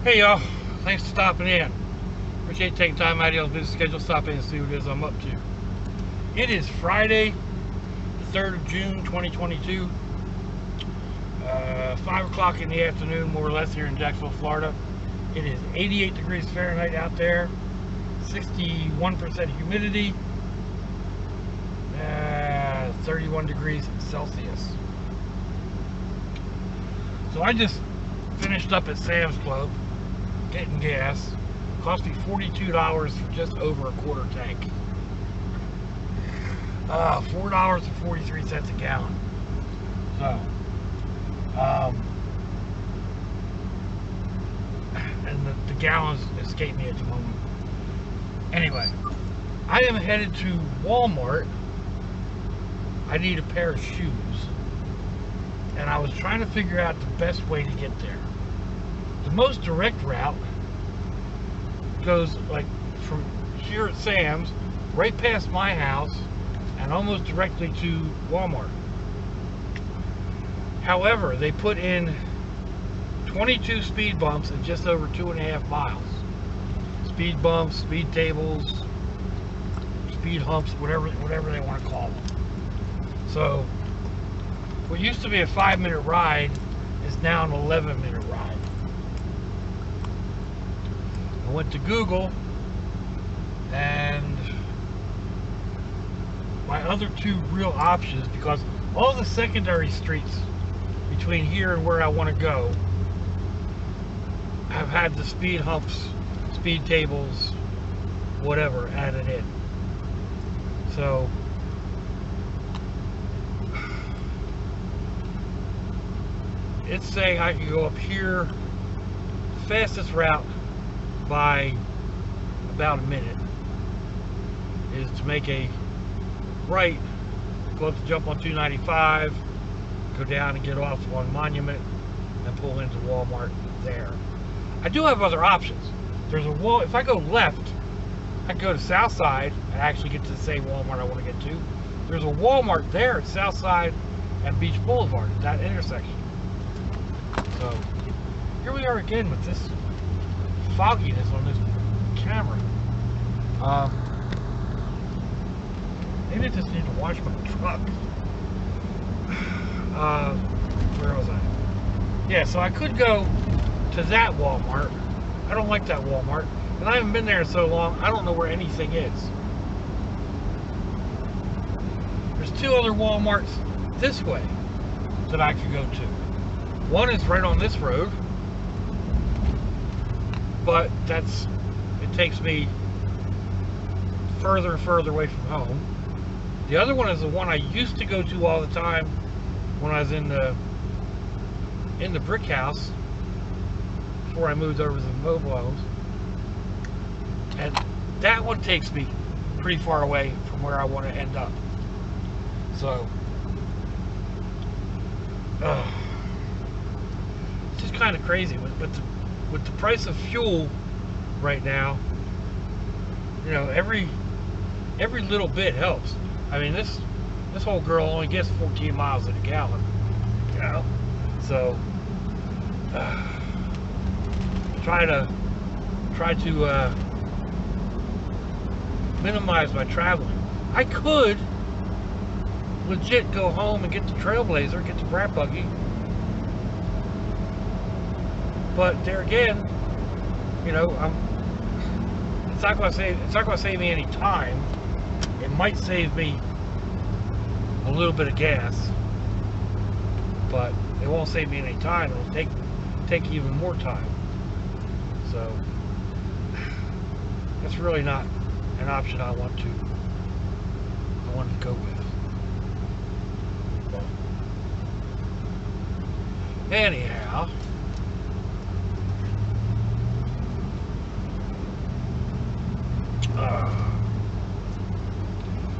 Hey y'all, thanks for stopping in. Appreciate you taking time out of your busy schedule to stop in and see what it is I'm up to. It is Friday, the 3rd of June, 2022. 5 o'clock in the afternoon, more or less, here in Jacksonville, Florida. It is 88 degrees Fahrenheit out there, 61% humidity, 31 degrees Celsius. So I just finished up at Sam's Club getting gas. Cost me $42 for just over a quarter tank. $4.43 a gallon. So, and the gallons escape me at the moment. Anyway, I am headed to Walmart. I need a pair of shoes, and I was trying to figure out the best way to get there. The most direct route goes like from here at Sam's, right past my house, and almost directly to Walmart. However, they put in 22 speed bumps in just over 2.5 miles. Speed bumps, speed tables, speed humps, whatever they want to call them. So, what used to be a 5-minute ride is now an 11-minute ride. I went to Google, and my other two real options, because all the secondary streets between here and where I want to go have had the speed humps, speed tables, whatever added in. So it's saying I can go up here, fastest route by about a minute is to make a right, go up to jump on 295, go down and get off on Monument and pull into Walmart there. I do have other options. There's a wall. If I go left, I can go to Southside and actually get to the same Walmart I want to get to. There's a Walmart there at Southside and Beach Boulevard at that intersection. So here we are again with this fogginess on this camera. Maybe I just need to wash my truck. Where was I? Yeah, so I could go to that Walmart. I don't like that Walmart, and I haven't been there in so long, I don't know where anything is. There's two other Walmarts this way that I could go to. One is right on this road, but it takes me further and further away from home. The other one is the one I used to go to all the time when I was in the brick house before I moved over to the mobile homes, and that one takes me pretty far away from where I want to end up. So it's just kind of crazy with the price of fuel right now. You know, every little bit helps. I mean, this whole girl only gets 14 miles in a gallon, you know. So try to minimize my traveling. I could legit go home and get the Trailblazer, get the brat buggy, but there again, you know, it's not going to save me any time. It might save me a little bit of gas, but it won't save me any time. It'll take even more time. So that's really not an option I want to go with. Anyhow,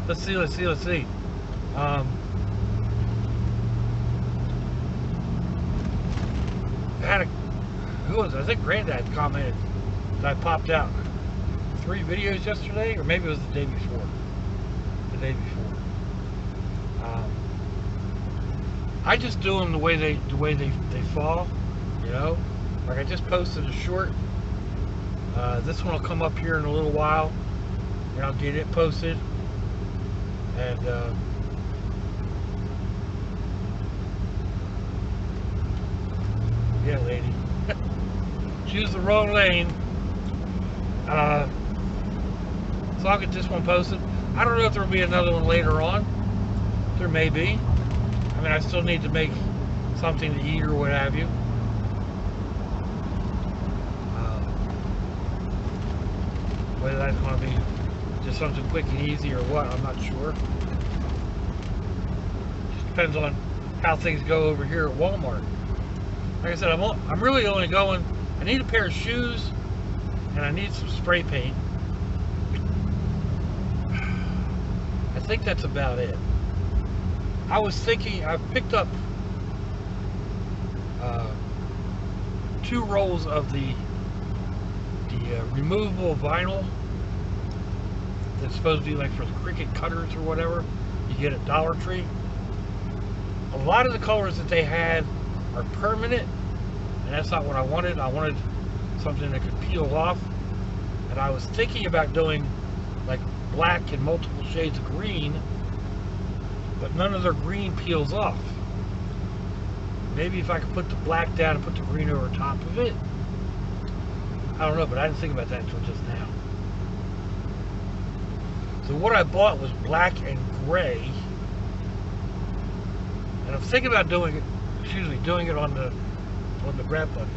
let's see. I think Granddad commented that I popped out 3 videos yesterday, or maybe it was the day before. I just do them the way they fall, you know. Like I just posted a short. This one will come up here in a little while, and I'll get it posted. And yeah, lady, choose the wrong lane. So I'll get this one posted. I don't know if there will be another one later on. There may be. I mean, I still need to make something to eat or what have you. Whether that's going to be just something quick and easy or what, I'm not sure. Just depends on how things go over here at Walmart. Like I said, I'm really only going. I need a pair of shoes and I need some spray paint. I think that's about it. I was thinking I picked up 2 rolls of the removable vinyl that's supposed to be like for the cricket cutters or whatever you get at Dollar Tree. A lot of the colors that they had are permanent, and that's not what I wanted. I wanted something that could peel off, and I was thinking about doing like black and multiple shades of green, but none of their green peels off. Maybe if I could put the black down and put the green over top of it. I don't know, but I didn't think about that until just now. So what I bought was black and gray, and I'm thinking about doing it. Doing it on the grab buggy.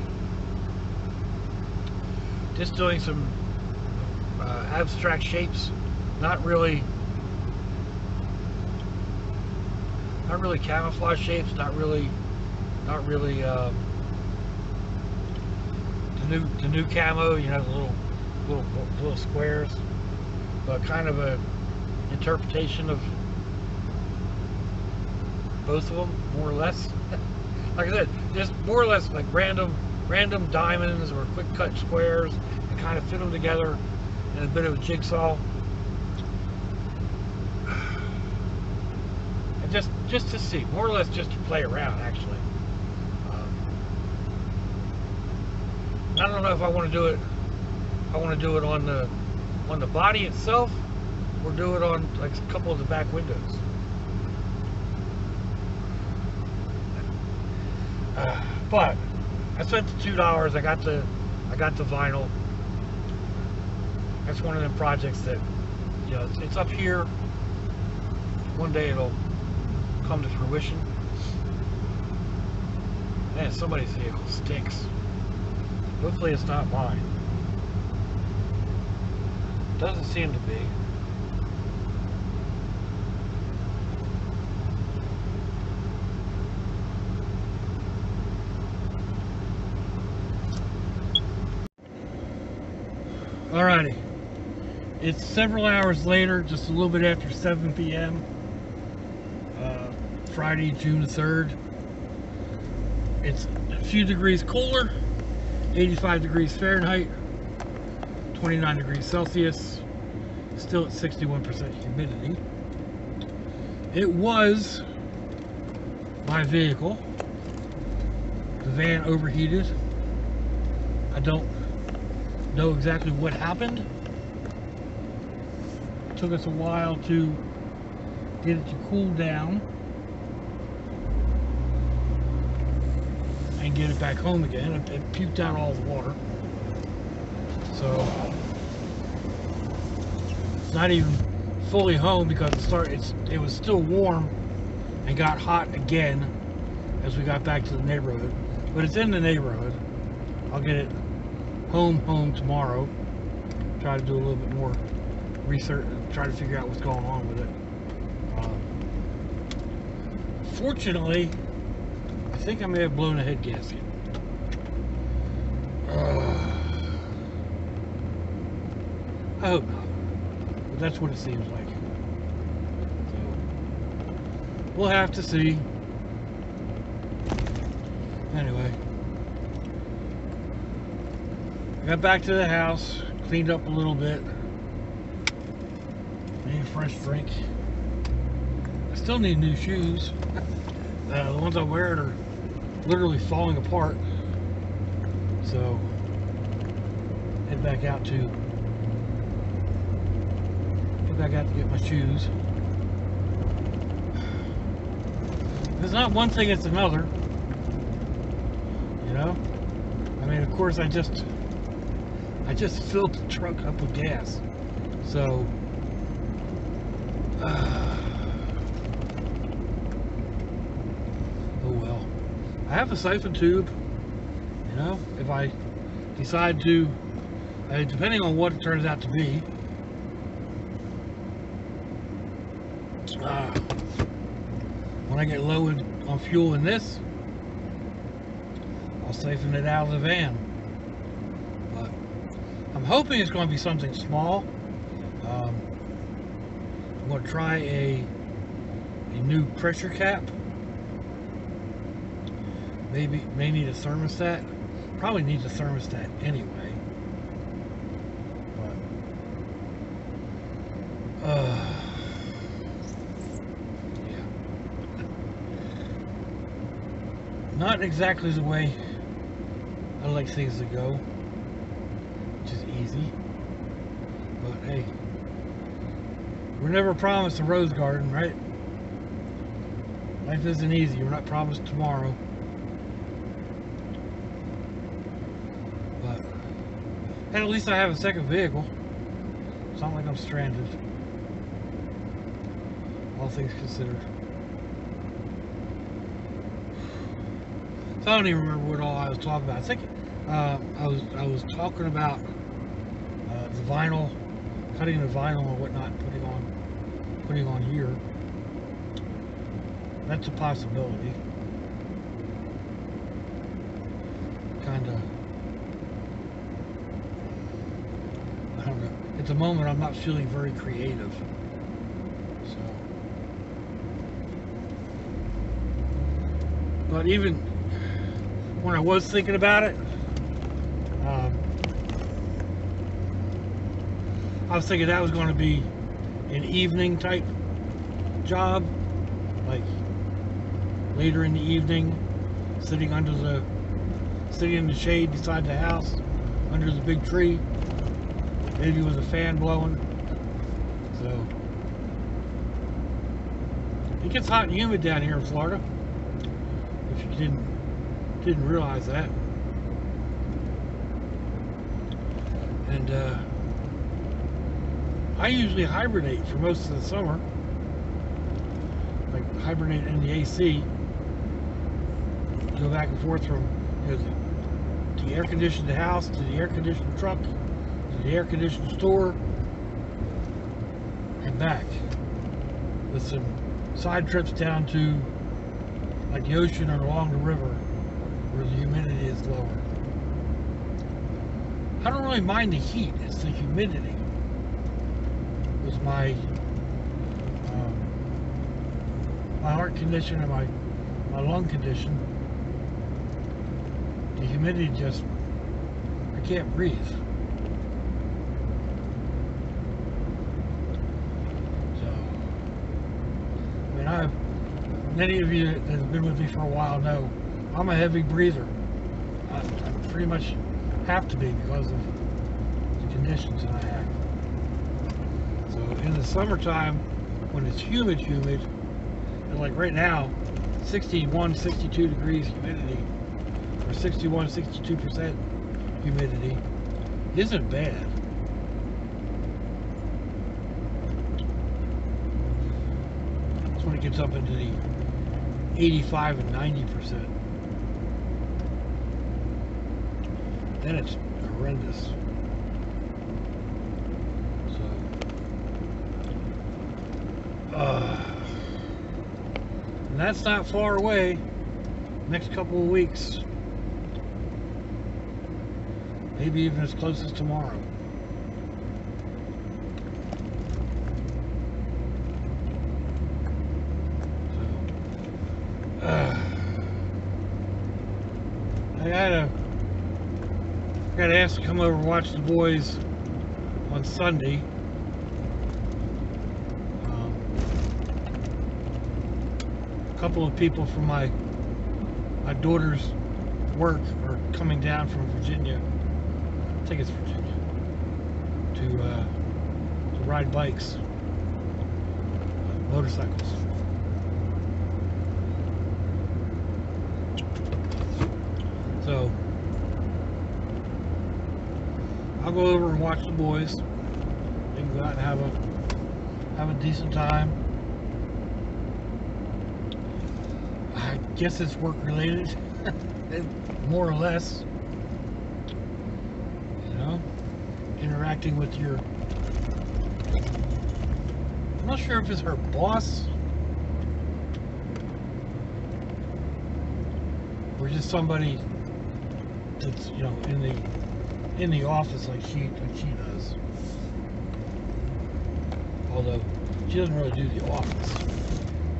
Just doing some abstract shapes, not really camouflage shapes, not really the new camo, you know, the little squares, but kind of a interpretation of both of them, more or less. Like I said, just more or less like random diamonds or quick cut squares, and kind of fit them together in a bit of a jigsaw. And just to see, more or less just to play around, actually. I don't know if I want to do it. I want to do it on the body itself, or do it on like a couple of the back windows. But I spent the $2. I got the vinyl. That's one of them projects that, you know, it's up here. One day it'll come to fruition. Man, somebody's vehicle stinks. Hopefully it's not mine. Doesn't seem to be. Alrighty. It's several hours later, just a little bit after 7 p.m. Friday, June the 3rd. It's a few degrees cooler. 85 degrees Fahrenheit, 29 degrees Celsius, still at 61% humidity. It was my vehicle. The van overheated. I don't know exactly what happened. It took us a while to get it to cool down and get it back home again. It puked out all the water. So it's not even fully home because it was still warm and got hot again as we got back to the neighborhood. But it's in the neighborhood. I'll get it home tomorrow. Try to do a little bit more research, try to figure out what's going on with it. Fortunately, I think I may have blown a head gasket. I hope not, but that's what it seems like. So we'll have to see. Anyway, I got back to the house, cleaned up a little bit, made a fresh drink. I still need new shoes. The ones I'm wearing are literally falling apart. So head back out to get my shoes. It's not one thing, it's another. You know? I mean, of course, I just filled the truck up with gas. So oh well. I have a siphon tube. You know, if I decide to, depending on what it turns out to be. When I get low on fuel in this, I'll siphon it out of the van. But I'm hoping it's going to be something small. I'm going to try a new pressure cap. May need a thermostat. Probably needs a thermostat anyway. But not exactly the way I like things to go, which is easy. But hey, we're never promised a rose garden, right? Life isn't easy. We're not promised tomorrow. But and at least I have a second vehicle. It's not like I'm stranded. All things considered. I don't even remember what all I was talking about. I think I was talking about the vinyl, cutting the vinyl or whatnot, putting on here. That's a possibility. Kind of. I don't know. At the moment, I'm not feeling very creative. So, but even when I was thinking about it, I was thinking that was going to be an evening type job, like later in the evening, sitting in the shade beside the house, under the big tree, maybe with a fan blowing. So it gets hot and humid down here in Florida, if you didn't realize that. And I usually hibernate for most of the summer, like hibernate in the AC, go back and forth from the air-conditioned house to the air-conditioned truck to the air-conditioned store and back, with some side trips down to like the ocean or along the river where the humidity is lower. I don't really mind the heat, it's the humidity with my my heart condition and my lung condition. The humidity just, I can't breathe. So, I mean, many of you that have been with me for a while know I'm a heavy breather. I pretty much have to be because of the conditions that I have. So in the summertime, when it's humid, and like right now, 61, 62 degrees humidity, or 61, 62% humidity, isn't bad. That's when it gets up into the 85 and 90%. Then it's horrendous. So, and that's not far away. Next couple of weeks, maybe even as close as tomorrow. So, I got asked to come over and watch the boys on Sunday. A couple of people from my daughter's work or coming down from Virginia, I think it's Virginia, to ride bikes, motorcycles. So I'll go over and watch the boys. They can go out and have a decent time. I guess it's work related, more or less. You know, interacting with your. I'm not sure if it's her boss or just somebody that's, you know, in the office like she does. Although she doesn't really do the office.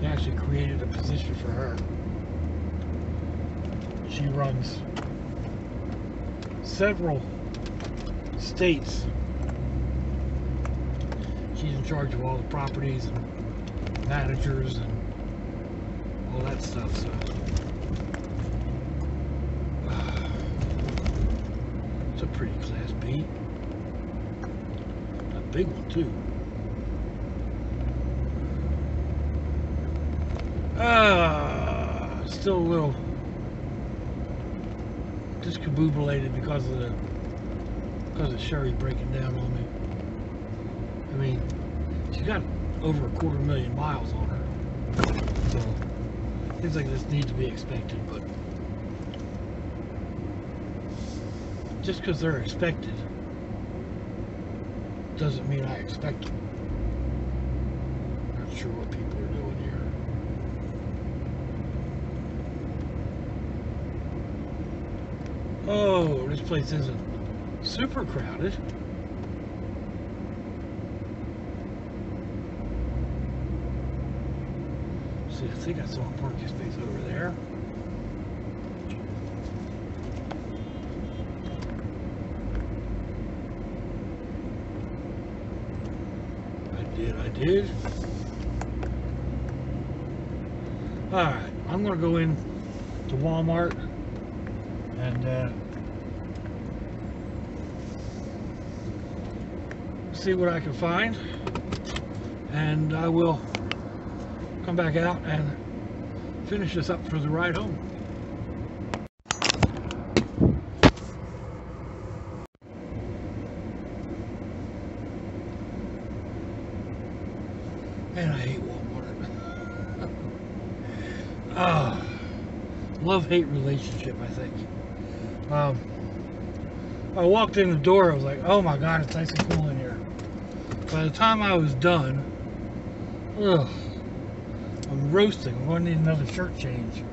They actually created a position for her. She runs several states. She's in charge of all the properties and managers and all that stuff. So it's a pretty Class B. A big one too. Still a little discombobulated because of Sherry breaking down on me. I mean, she's got over 250,000 miles on her, so things like this need to be expected. But just because they're expected doesn't mean I expect them. Not sure what people are doing here. Oh, this place isn't super crowded. See, I think I saw a parking space over there. I did. Alright, I'm going to go in to Walmart and see what I can find, and I will come back out and finish this up for the ride home. Man, I hate Walmart. Love-hate relationship, I think. I walked in the door, I was like, oh my god, it's nice and cool in here. By the time I was done, ugh, I'm roasting. I'm going to need another shirt change.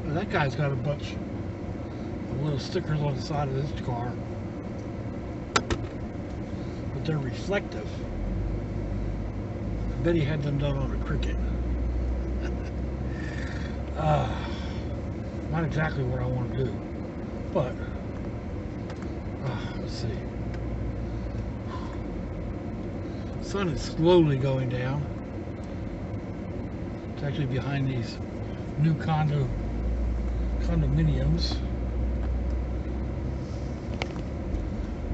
Well, that guy's got a bunch of little stickers on the side of this car, but they're reflective. I bet he had them done on a Cricket. Not exactly what I want to do, but let's see. Sun is slowly going down. It's actually behind these new condominiums.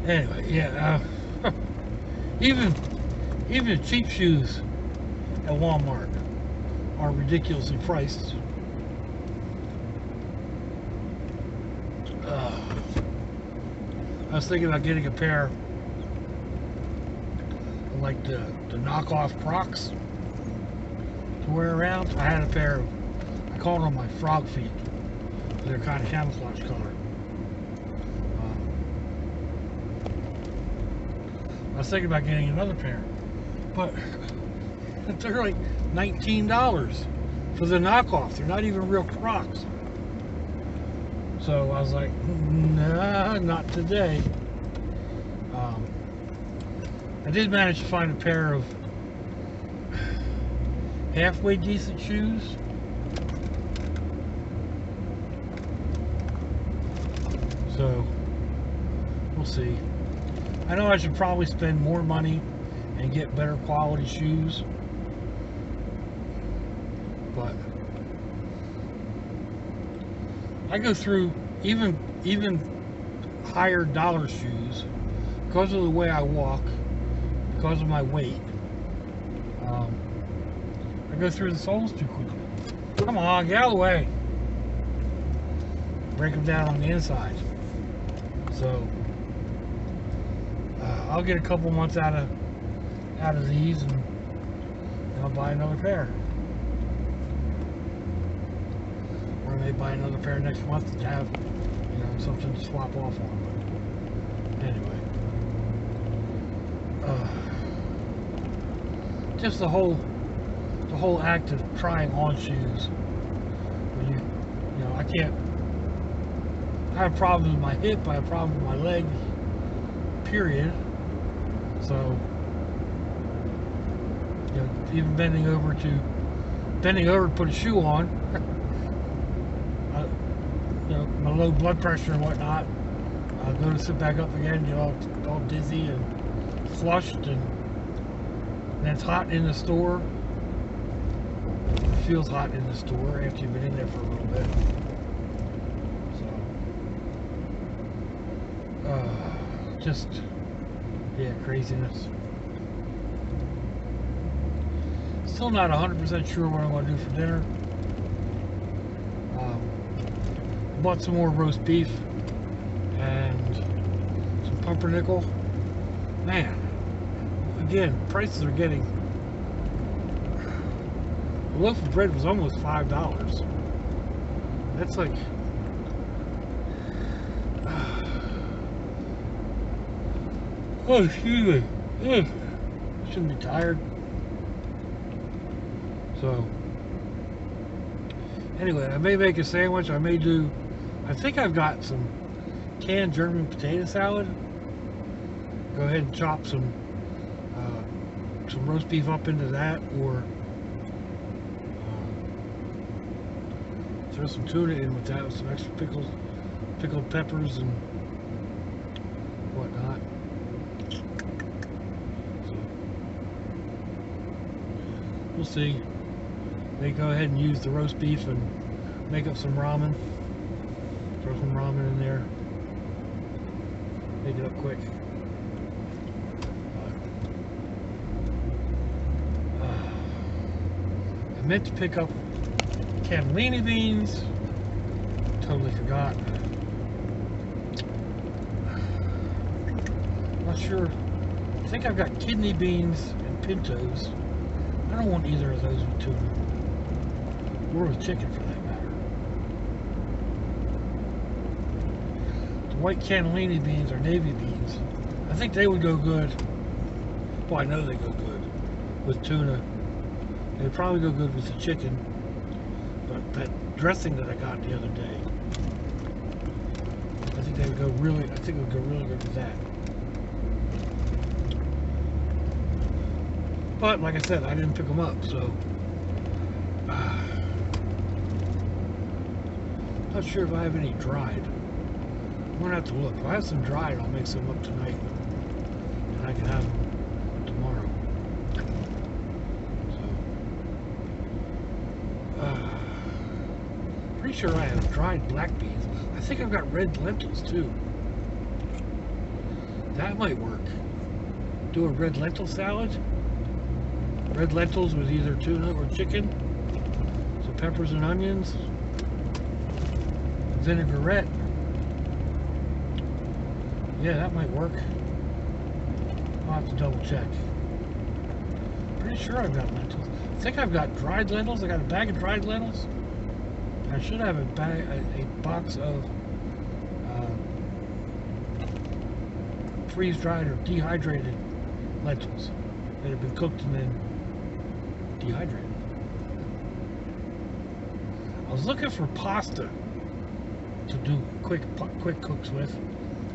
Anyway, yeah. Even cheap shoes at Walmart are ridiculously priced. I was thinking about getting a pair of like the knockoff Crocs to wear around. I had a pair of, I called them my frog feet. They're kind of camouflage color. I was thinking about getting another pair, but they're like $19 for the knockoff. They're not even real Crocs. So I was like, nah, not today. I did manage to find a pair of halfway decent shoes. So we'll see. I know I should probably spend more money and get better quality shoes, but but I go through even higher dollar shoes because of the way I walk, because of my weight. I go through the soles too quickly. Come on, get out of the way. Break them down on the inside. So I'll get a couple months out of these, and I'll buy another pair. Or I may buy another pair next month to have, something to swap off on. But anyway, just the whole act of trying on shoes. When I can't. I have problems with my hip. I have problems with my leg. Period. So, even bending over to put a shoe on. My low blood pressure and whatnot. I'll go to sit back up again, get all dizzy and flushed, and then it's hot in the store. It feels hot in the store after you've been in there for a little bit. So, craziness. Still not 100% sure what I'm going to do for dinner. Bought some more roast beef and some pumpernickel. Man, again, prices are getting. A loaf of bread was almost $5. That's like. Oh, excuse me. Shouldn't be tired. So, anyway, I may make a sandwich. I think I've got some canned German potato salad. Go ahead and chop some roast beef up into that, or throw some tuna in with that with some extra pickled peppers and whatnot. So, we'll see. They go ahead and use the roast beef and make up some ramen. Throw some ramen in there. Make it up quick. I meant to pick up cannellini beans. Totally forgot. Not sure. I think I've got kidney beans and pintos. I don't want either of those with tuna. Or with chicken, for that matter. The white cannellini beans are navy beans. I think they would go good. Well, I know they go good with tuna. They'd probably go good with the chicken. But that dressing that I got the other day, I think it would go really good with that. But like I said, I didn't pick them up, so not sure if I have any dried. I'm gonna have to look. If I have some dried, I'll make some up tonight, and I can have them tomorrow. So, pretty sure I have dried black beans. I think I've got red lentils too. That might work. Do a red lentil salad. Red lentils with either tuna or chicken. Some peppers and onions. Vinaigrette. Yeah, that might work. I'll have to double check. Pretty sure I've got lentils. I think I've got dried lentils. I got a bag of dried lentils. I should have a box of freeze-dried or dehydrated lentils that have been cooked and then dehydrated. I was looking for pasta to do quick cooks with.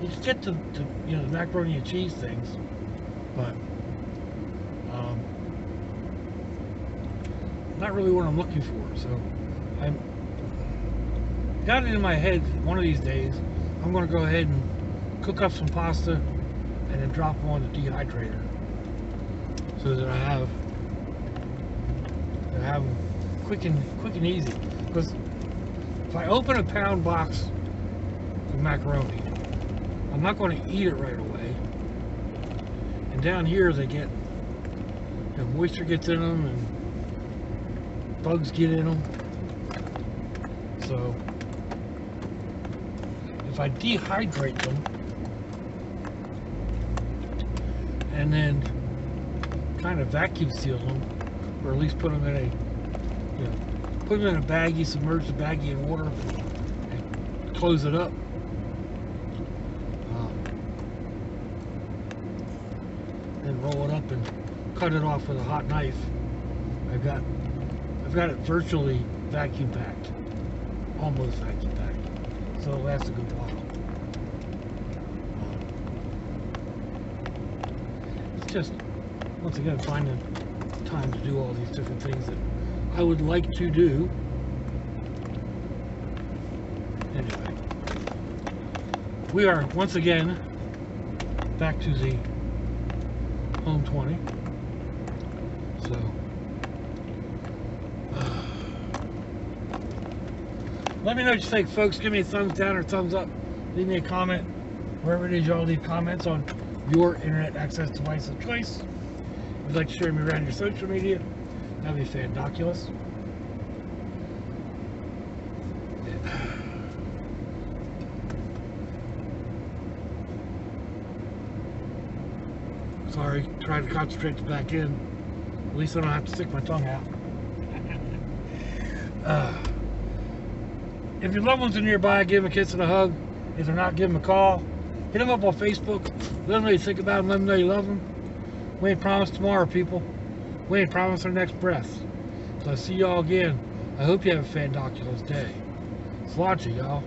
You can get to the macaroni and cheese things, but not really what I'm looking for. So I got it in my head one of these days I'm going to go ahead and cook up some pasta and then drop them on the dehydrator so that I have them quick and easy. Because if I open a pound box of macaroni, I'm not going to eat it right away. And down here they get, you know, moisture gets in them and bugs get in them. So if I dehydrate them and then kind of vacuum seal them, or at least put them in a, you know, put them in a baggie, submerge the baggie in water, and close it up. Then roll it up and cut it off with a hot knife. I've got it virtually vacuum packed, almost vacuum packed, so it'll last a good while. It's just, once again, finding time to do all these different things that I would like to do. Anyway, we are once again back to the home 20. So let me know what you think, folks. Give me a thumbs down or thumbs up. Leave me a comment wherever it is y'all leave comments on your internet access device of choice. If you'd like to share me around your social media, that'd be fandoculous. Sorry, trying to concentrate back in. At least I don't have to stick my tongue out. If your loved ones are nearby, give them a kiss and a hug. If they're not, give them a call. Hit them up on Facebook. Let them know you think about them. Let them know you love them. We ain't promised tomorrow, people. We ain't promised our next breath. So I'll see y'all again. I hope you have a fandoculous day. Sláinte, y'all.